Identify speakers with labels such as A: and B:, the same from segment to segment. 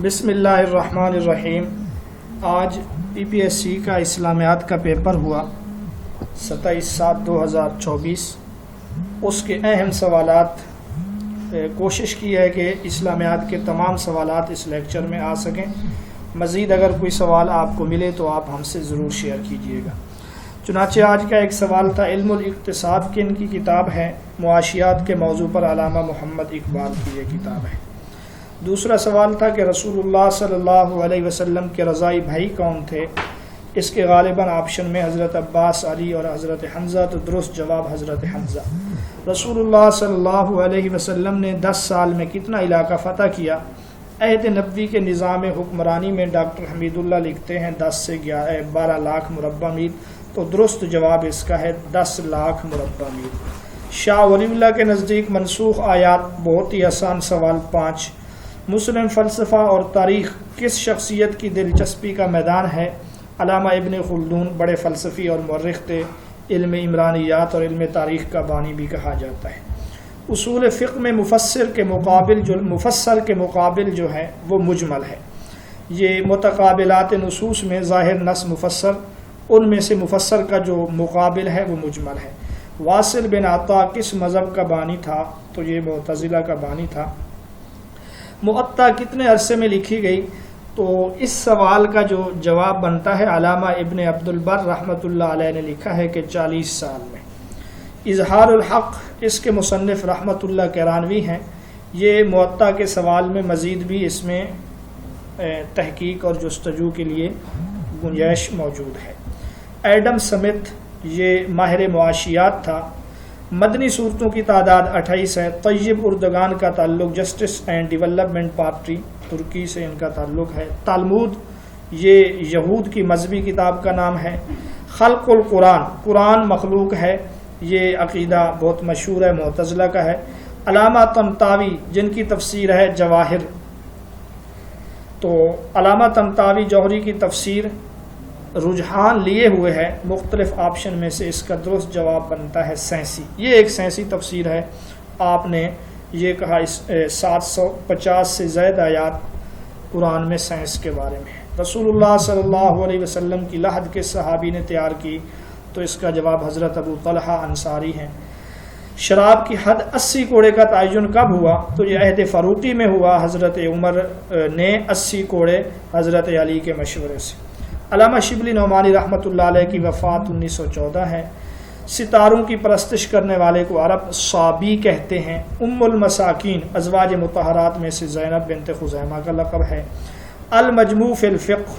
A: بسم اللہ الرحمن الرحیم۔ آج PPSC کا اسلامیات کا پیپر ہوا 27/7/2024۔ اس کے اہم سوالات کوشش کی ہے کہ اسلامیات کے تمام سوالات اس لیکچر میں آ سکیں۔ مزید اگر کوئی سوال آپ کو ملے تو آپ ہم سے ضرور شیئر کیجیے گا۔ چنانچہ آج کا ایک سوال تھا، علم الاقتصاد کی ان کی کتاب ہے، معاشیات کے موضوع پر علامہ محمد اقبال کی یہ کتاب ہے۔ دوسرا سوال تھا کہ رسول اللہ صلی اللہ علیہ وسلم کے رضائی بھائی کون تھے؟ اس کے غالباً آپشن میں حضرت عباس، علی اور حضرت حمزہ، تو درست جواب حضرت حمزہ۔ رسول اللہ صلی اللہ علیہ وسلم نے 10 سال میں کتنا علاقہ فتح کیا؟ عہد نبوی کے نظام حکمرانی میں ڈاکٹر حمید اللہ لکھتے ہیں 10 سے 12 لاکھ مربع میل، تو درست جواب اس کا ہے 10 لاکھ مربع میل۔ شاہ ولی اللہ کے نزدیک منسوخ آیات، بہت ہی آسان سوال 5۔ مسلم فلسفہ اور تاریخ کس شخصیت کی دلچسپی کا میدان ہے؟ علامہ ابن خلدون بڑے فلسفی اور مورخ تھے، علم عمرانیات اور علم تاریخ کا بانی بھی کہا جاتا ہے۔ اصول فقہ میں مفسر کے مقابل جو ہے وہ مجمل ہے۔ یہ متقابلات نصوص میں ظاہر نص مفسر، ان میں سے مفسر کا جو مقابل ہے وہ مجمل ہے۔ واصل بن عطا کس مذہب کا بانی تھا؟ تو یہ معتزلہ کا بانی تھا۔ معطا کتنے عرصے میں لکھی گئی؟ تو اس سوال کا جو جواب بنتا ہے، علامہ ابن عبد البر رحمۃ اللہ علیہ نے لکھا ہے کہ 40 سال میں۔ اظہار الحق اس کے مصنف رحمۃ اللہ کرانوی ہیں۔ یہ معطا کے سوال میں مزید بھی اس میں تحقیق اور جستجو کے لیے گنجائش موجود ہے۔ ایڈم سمتھ یہ ماہر معاشیات تھا۔ مدنی صورتوں کی تعداد 28 ہے۔ طیب اردگان کا تعلق جسٹس اینڈ ڈیولپمنٹ پارٹی ترکی سے ان کا تعلق ہے۔ تالمود یہ یہود کی مذہبی کتاب کا نام ہے۔ خلق القرآن، قرآن مخلوق ہے، یہ عقیدہ بہت مشہور ہے، معتزلہ کا ہے۔ علامہ طنطاوی جن کی تفسیر ہے جواہر، تو علامہ طنطاوی جوہری کی تفسیر رجحان لیے ہوئے ہے مختلف آپشن میں سے، اس کا درست جواب بنتا ہے سینسی۔ یہ ایک سینسی تفسیر ہے۔ آپ نے یہ کہا 750 سے زائد آیات قرآن میں سائنس کے بارے میں ہے۔ رسول اللہ صلی اللہ علیہ وسلم کی لحد کے صحابی نے تیار کی؟ تو اس کا جواب حضرت ابو طلحہ انصاری ہیں۔ شراب کی حد 80 کوڑے کا تعین کب ہوا؟ تو یہ عہد فاروقی میں ہوا، حضرت عمر نے 80 کوڑے حضرت علی کے مشورے سے۔ علامہ شبلی نعمانی رحمۃ اللہ علیہ کی وفات 1914 ہے۔ ستاروں کی پرستش کرنے والے کو عرب صابی کہتے ہیں۔ ام المساکین ازواج مطہرات میں سے زینب بنت خزیمہ کا لقب ہے۔ المجموع فی الفقہ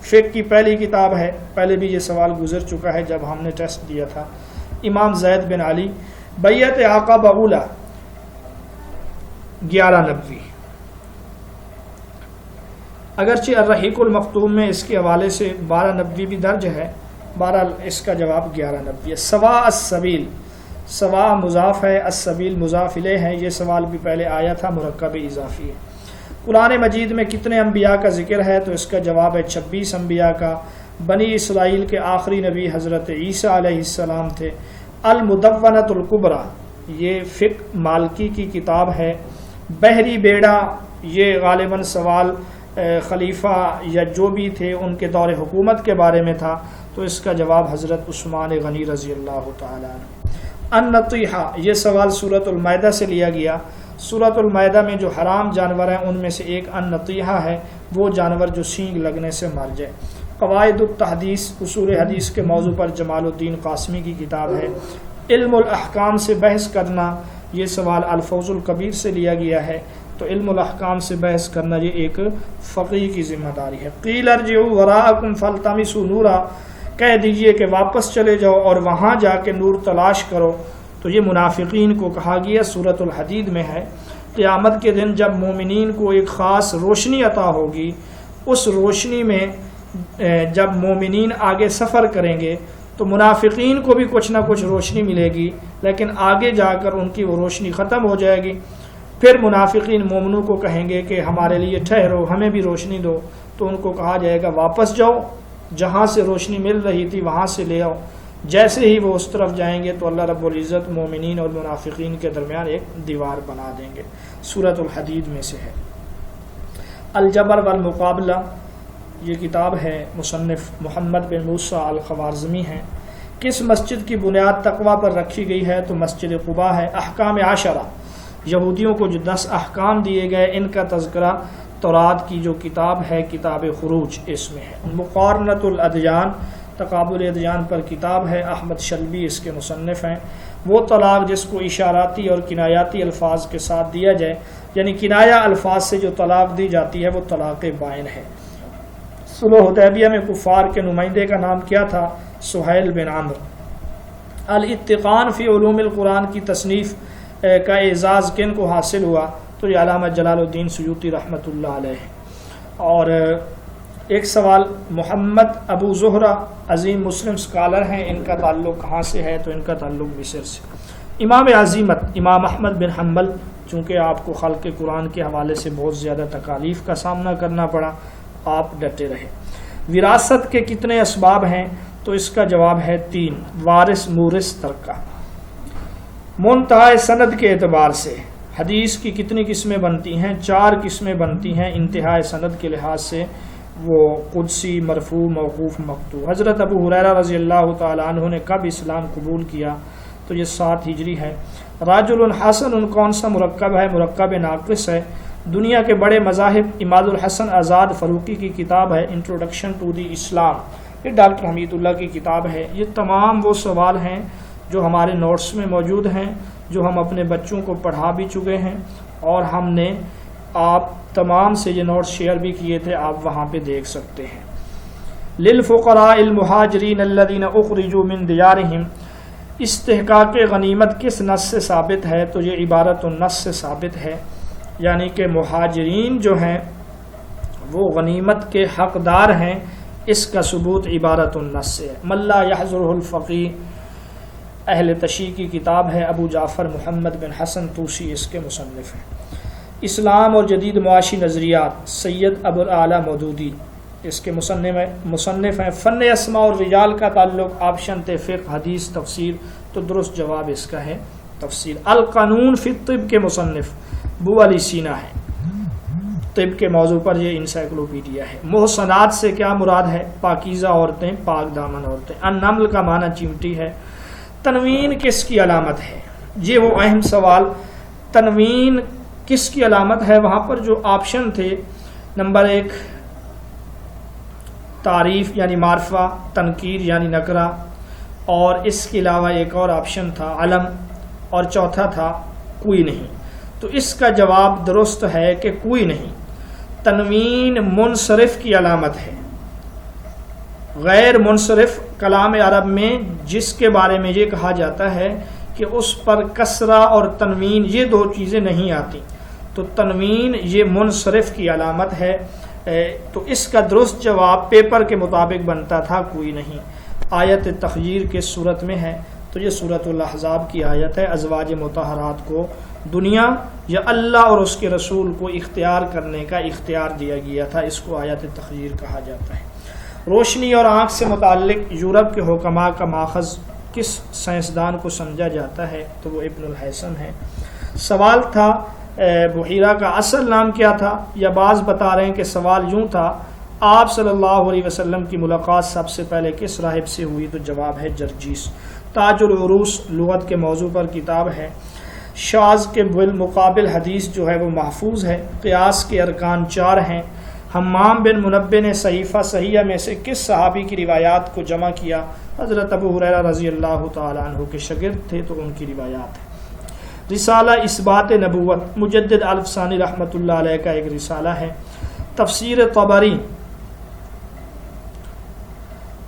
A: فقہ کی پہلی کتاب ہے، پہلے بھی یہ سوال گزر چکا ہے جب ہم نے ٹیسٹ دیا تھا۔ امام زید بن علی۔ بیعت عقبہ اولی 1190۔ اگرچہ الرحیق المختوم میں اس کے حوالے سے 1290 بھی درج ہے، بہرحال اس کا جواب 1190 ہے۔ سوا السبیل، سوا مضاف ہے، السبیل مضاف الیہ ہے، یہ سوال بھی پہلے آیا تھا، مرکب اضافی ہے۔ قرآن مجید میں کتنے انبیاء کا ذکر ہے؟ تو اس کا جواب ہے 26 انبیاء کا۔ بنی اسرائیل کے آخری نبی حضرت عیسیٰ علیہ السلام تھے۔ المدونۃ الکبریٰ یہ فقہ مالکی کی کتاب ہے۔ بحری بیڑا یہ غالباً سوال خلیفہ یا جو بھی تھے ان کے دور حکومت کے بارے میں تھا، تو اس کا جواب حضرت عثمان غنی رضی اللہ تعالیٰ عنہ۔ النطیحہ یہ سوال سورۃ المائدہ سے لیا گیا۔ سورۃ المائدہ میں جو حرام جانور ہیں ان میں سے ایک النطیحہ ہے، وہ جانور جو سینگ لگنے سے مر جائے۔ قواعد التحدیث اصول حدیث کے موضوع پر جمال الدین قاسمی کی کتاب ہے۔ علم الاحکام سے بحث کرنا یہ سوال الفوز الکبیر سے لیا گیا ہے، تو علم الاحکام سے بحث کرنا یہ ایک فقیہ کی ذمہ داری ہے۔ قیل ارجعوا وراءکم فالتمسوا نورا، کہہ دیجئے کہ واپس چلے جاؤ اور وہاں جا کے نور تلاش کرو، تو یہ منافقین کو کہا گیا، سورۃ الحدید میں ہے۔ قیامت کے دن جب مومنین کو ایک خاص روشنی عطا ہوگی، اس روشنی میں جب مومنین آگے سفر کریں گے تو منافقین کو بھی کچھ نہ کچھ روشنی ملے گی، لیکن آگے جا کر ان کی وہ روشنی ختم ہو جائے گی۔ پھر منافقین مومنوں کو کہیں گے کہ ہمارے لیے ٹھہرو، ہمیں بھی روشنی دو، تو ان کو کہا جائے گا واپس جاؤ، جہاں سے روشنی مل رہی تھی وہاں سے لے آؤ۔ جیسے ہی وہ اس طرف جائیں گے تو اللہ رب العزت مومنین اور منافقین کے درمیان ایک دیوار بنا دیں گے۔ سورۃ الحدید میں سے ہے۔ الجبر والمقابلہ یہ کتاب ہے، مصنف محمد بن موسیٰ الخوارزمی ہیں۔ کس مسجد کی بنیاد تقویٰ پر رکھی گئی ہے؟ تو مسجد قباء ہے۔ احکام عشرہ، یہودیوں کو جو 10 احکام دیے گئے ان کا تذکرہ تورات کی جو کتاب ہے کتاب خروج اس میں ہے۔ مقارنۃ الادیان، تقابل ادیان پر کتاب ہے، احمد شلبی اس کے مصنف ہیں۔ وہ طلاق جس کو اشاراتی اور کنایاتی الفاظ کے ساتھ دیا جائے، یعنی کنایا الفاظ سے جو طلاق دی جاتی ہے وہ طلاق بائن ہے۔ صلح حدیبیہ میں کفار کے نمائندے کا نام کیا تھا؟ سہیل بن عمرو۔ الاتقان فی علوم القرآن کی تصنیف کا اعزاز کن کو حاصل ہوا؟ تو یہ علامہ جلال الدین سیوطی رحمۃ اللہ علیہ۔ اور ایک سوال، محمد ابو زہرہ عظیم مسلم اسکالر ہیں، ان کا تعلق کہاں سے ہے؟ تو ان کا تعلق مصر سے۔ امام عظیمت امام احمد بن حنبل، چونکہ آپ کو خلق قرآن کے حوالے سے بہت زیادہ تکالیف کا سامنا کرنا پڑا، آپ ڈٹے رہے۔ وراثت کے کتنے اسباب ہیں؟ تو اس کا جواب ہے 3، وارث، مورث، ترکہ۔ منتہا سند کے اعتبار سے حدیث کی کتنی قسمیں بنتی ہیں؟ 4 قسمیں بنتی ہیں انتہائی سند کے لحاظ سے، وہ قدسی، مرفوع، موقوف، مقطوع۔ حضرت ابو ہریرہ رضی اللہ تعالیٰ عنہ نے کب اسلام قبول کیا؟ تو یہ 7 ہجری ہے۔ راجل حسن کون سا مرکب ہے؟ مرکب ناقص ہے۔ دنیا کے بڑے مذاہب، اماد الحسن آزاد فروقی کی کتاب ہے انٹروڈکشن ٹو دی اسلام، یہ ڈاکٹر حمید اللہ کی کتاب ہے۔ یہ تمام وہ سوال ہیں جو ہمارے نوٹس میں موجود ہیں، جو ہم اپنے بچوں کو پڑھا بھی چکے ہیں، اور ہم نے آپ تمام سے یہ نوٹس شیئر بھی کیے تھے، آپ وہاں پہ دیکھ سکتے ہیں۔ للفقراء المہاجرین الذین اخرجوا من دیارہم، استحقاق غنیمت کس نص سے ثابت ہے؟ تو یہ عبارت النص سے ثابت ہے، یعنی کہ مہاجرین جو ہیں وہ غنیمت کے حقدار ہیں، اس کا ثبوت عبارت النص سے ہے۔ من لا یحضرہ الفقیہ، اہل تشیع کی کتاب ہے، ابو جعفر محمد بن حسن طوسی اس کے مصنف ہیں۔ اسلام اور جدید معاشی نظریات، سید ابو الاعلیٰ مودودی اس کے مصنف ہیں۔ فن اسماء اور رجال کا تعلق، آپشن تھے فقہ، حدیث، تفسیر، تو درست جواب اس کا ہے تفسیر۔ القانون فی الطب کے مصنف بو علی سینا ہے، طب کے موضوع پر یہ انسائکلوپیڈیا ہے۔ محسنات سے کیا مراد ہے؟ پاکیزہ عورتیں، پاک دامن عورتیں۔ النمل کا معنی چیونٹی ہے۔ تنوین کس کی علامت ہے؟ یہ وہ اہم سوال، تنوین کس کی علامت ہے؟ وہاں پر جو آپشن تھے، نمبر 1 تعریف یعنی معرفہ، تنکیر یعنی نکرہ، اور اس کے علاوہ ایک اور آپشن تھا علم، اور چوتھا تھا کوئی نہیں۔ تو اس کا جواب درست ہے کہ کوئی نہیں۔ تنوین منصرف کی علامت ہے۔ غیر منصرف کلام عرب میں جس کے بارے میں یہ کہا جاتا ہے کہ اس پر کسرہ اور تنوین یہ 2 چیزیں نہیں آتی، تو تنوین یہ منصرف کی علامت ہے۔ تو اس کا درست جواب پیپر کے مطابق بنتا تھا کوئی نہیں۔ آیت تخییر کے صورت میں ہے، تو یہ سورۃ الاحزاب کی آیت ہے۔ ازواج مطہرات کو دنیا یا اللہ اور اس کے رسول کو اختیار کرنے کا اختیار دیا گیا تھا، اس کو آیت تخییر کہا جاتا ہے۔ روشنی اور آنکھ سے متعلق یورپ کے حکماء کا ماخذ کس سائنسدان کو سمجھا جاتا ہے؟ تو وہ ابن الحیثم ہے۔ سوال تھا بحیرہ کا اصل نام کیا تھا؟ یا بعض بتا رہے ہیں کہ سوال یوں تھا، آپ صلی اللہ علیہ وسلم کی ملاقات سب سے پہلے کس راہب سے ہوئی؟ تو جواب ہے جرجیس۔ تاج العروس لغت کے موضوع پر کتاب ہے۔ شاذ کے بالمقابل حدیث جو ہے وہ محفوظ ہے۔ قیاس کے ارکان 4 ہیں۔ حمام بن منبہ نے صحیفہ صحیحہ میں سے کس صحابی کی روایات کو جمع کیا؟ حضرت ابو ہریرہ رضی اللہ تعالیٰ عنہ کے شاگرد تھے، تو ان کی روایات ہے۔ رسالہ اثبات نبوت، مجدد الف ثانی رحمۃ اللہ علیہ کا ایک رسالہ ہے۔ تفسیر طبری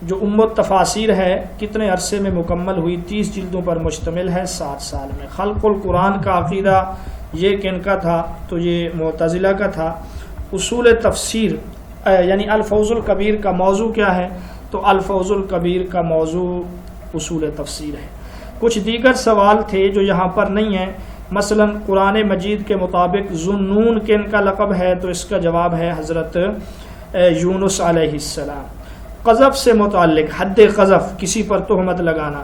A: جو التفاسیر ہے، کتنے عرصے میں مکمل ہوئی؟ 30 جلدوں پر مشتمل ہے، 7 سال میں۔ خلق القرآن کا عقیدہ یہ کن کا تھا؟ تو یہ معتزلہ کا تھا۔ اصول تفسیر یعنی الفوز الکبیر کا موضوع کیا ہے؟ تو الفوز الکبیر کا موضوع اصول تفسیر ہے۔ کچھ دیگر سوال تھے جو یہاں پر نہیں ہیں، مثلا قرآن مجید کے مطابق ذوالنون کن کا لقب ہے؟ تو اس کا جواب ہے حضرت یونس علیہ السلام۔ قذف سے متعلق، حد قذف، کسی پر تہمت لگانا،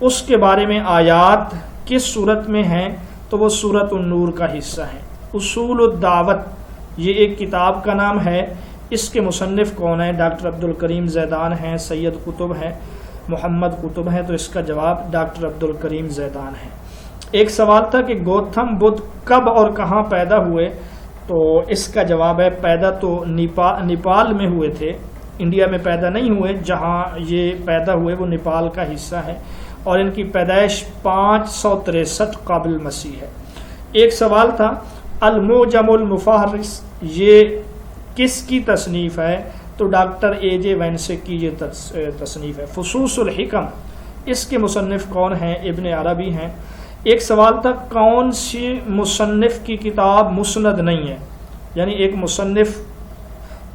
A: اس کے بارے میں آیات کس صورت میں ہیں؟ تو وہ سورۃ النور کا حصہ ہے۔ اصول الدعوت یہ ایک کتاب کا نام ہے. اس کے مصنف کون ہیں؟ ڈاکٹر عبدالکریم زیدان ہیں، سید قطب ہیں، محمد قطب ہیں. تو اس کا جواب ڈاکٹر عبدالکریم زیدان ہے. ایک سوال تھا کہ گوتم بدھ کب اور کہاں پیدا ہوئے، تو اس کا جواب ہے پیدا تو نیپال میں ہوئے تھے، انڈیا میں پیدا نہیں ہوئے. جہاں یہ پیدا ہوئے وہ نیپال کا حصہ ہے، اور ان کی پیدائش 563 قبل مسیح ہے. ایک سوال تھا المعجم المفہرس یہ کس کی تصنیف ہے، تو ڈاکٹر اے جے وینسک کی یہ تصنیف ہے. فصوص الحکم اس کے مصنف کون ہیں؟ ابن عربی ہیں. ایک سوال تھا کون سی مصنف کی کتاب مسند نہیں ہے، یعنی ایک مصنف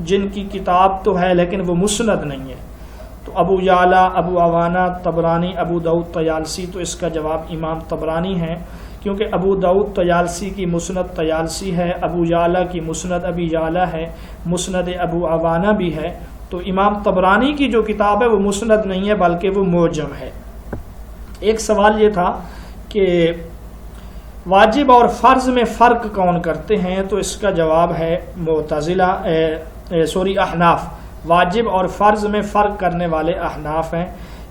A: جن کی کتاب تو ہے لیکن وہ مسند نہیں ہے. تو ابو یعلا، ابو عوانہ، طبرانی، ابو داؤد طیالسی. تو اس کا جواب امام طبرانی ہے، کیونکہ ابو داؤد طیالسی کی مسند طیالسی ہے، ابو یعلا کی مسند ابی یعلا ہے، مسند ابو عوانہ بھی ہے. تو امام طبرانی کی جو کتاب ہے وہ مسند نہیں ہے بلکہ وہ معجم ہے. ایک سوال یہ تھا کہ واجب اور فرض میں فرق کون کرتے ہیں، تو اس کا جواب ہے احناف. واجب اور فرض میں فرق کرنے والے احناف ہیں.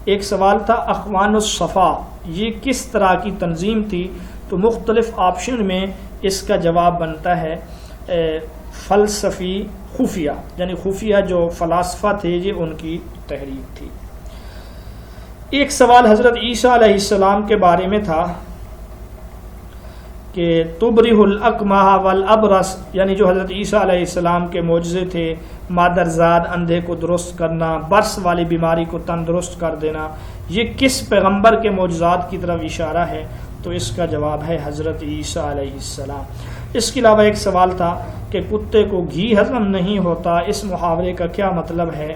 A: ایک سوال تھا اخوان الصفا یہ کس طرح کی تنظیم تھی، تو مختلف آپشن میں اس کا جواب بنتا ہے فلسفی خفیہ، یعنی خفیہ جو فلاسفہ تھے یہ ان کی تحریک تھی. ایک سوال حضرت عیسیٰ علیہ السلام کے بارے میں تھا کہ تبرئ الاکمہ والابرص، یعنی جو حضرت عیسیٰ علیہ السلام کے معجزے تھے، مادرزاد اندھے کو درست کرنا، برس والی بیماری کو تندرست کر دینا، یہ کس پیغمبر کے معجزات کی طرف اشارہ ہے، تو اس کا جواب ہے حضرت عیسیٰ علیہ السلام. اس کے علاوہ ایک سوال تھا کہ کتے کو گھی ہضم نہیں ہوتا، اس محاورے کا کیا مطلب ہے،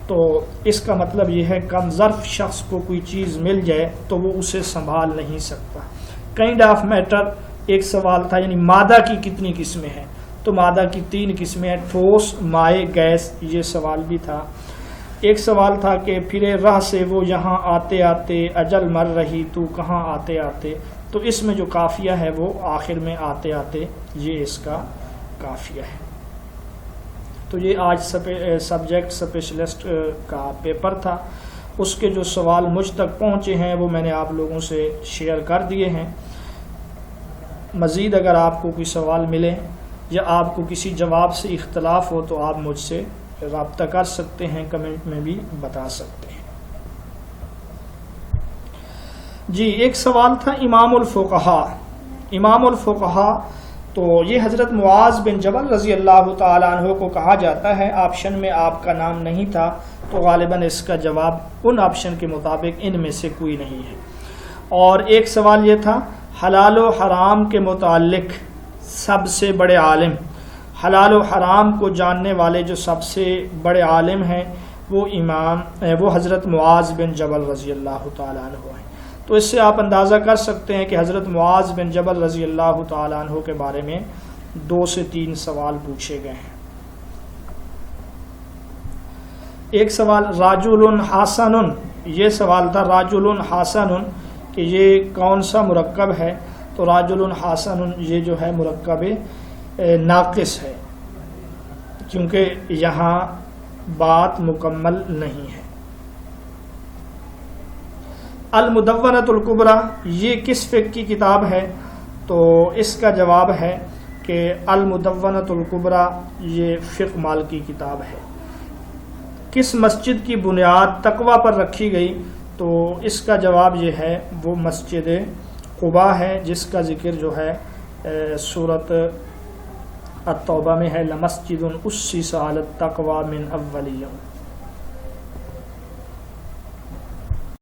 A: تو اس کا مطلب یہ ہے کم ظرف شخص کو کوئی چیز مل جائے تو وہ اسے سنبھال نہیں سکتا. کائنڈ آف میٹر ایک سوال تھا، یعنی مادہ کی کتنی قسمیں ہیں، تو مادہ کی 3 قسمیں ہیں، ٹھوس، مائع، گیس. یہ سوال بھی تھا. ایک سوال تھا کہ پھرے راہ سے وہ یہاں آتے آتے اجل مر رہی تو کہاں آتے آتے، تو اس میں جو قافیہ ہے وہ آخر میں آتے آتے، یہ اس کا قافیہ ہے. تو یہ آج سبجیکٹ اسپیشلسٹ کا پیپر تھا. اس کے جو سوال مجھ تک پہنچے ہیں وہ میں نے آپ لوگوں سے شیئر کر دیے ہیں. مزید اگر آپ کو کوئی سوال ملے یا آپ کو کسی جواب سے اختلاف ہو تو آپ مجھ سے رابطہ کر سکتے ہیں، کمنٹ میں بھی بتا سکتے ہیں. جی ایک سوال تھا امام الفقہا. امام الفقہا تو یہ حضرت معاذ بن جبل رضی اللہ تعالیٰ عنہ کو کہا جاتا ہے. آپشن میں آپ کا نام نہیں تھا تو غالباً اس کا جواب ان آپشن کے مطابق ان میں سے کوئی نہیں ہے. اور ایک سوال یہ تھا حلال و حرام کے متعلق سب سے بڑے عالم، حلال و حرام کو جاننے والے جو سب سے بڑے عالم ہیں وہ حضرت معاذ بن جبل رضی اللہ تعالیٰ عنہ ہیں. تو اس سے آپ اندازہ کر سکتے ہیں کہ حضرت معاذ بن جبل رضی اللہ تعالیٰ عنہ کے بارے میں 2 سے 3 سوال پوچھے گئے ہیں. ایک سوال راجل حسن، یہ سوال تھا راجل حسن کہ یہ کون سا مرکب ہے، تو راجل حسن یہ جو ہے مرکب ناقص ہے کیونکہ یہاں بات مکمل نہیں ہے. المدونۃ الکبریٰ یہ کس فقہ کی کتاب ہے، تو اس کا جواب ہے کہ المدونۃ الکبریٰ یہ فقہ مال کی کتاب ہے. کس مسجد کی بنیاد تقویٰ پر رکھی گئی، تو اس کا جواب یہ ہے وہ مسجد قباء ہے جس کا ذکر جو ہے سورۃ التوبہ میں ہے، لمسجد اسس علی التقویٰ من اول یوم.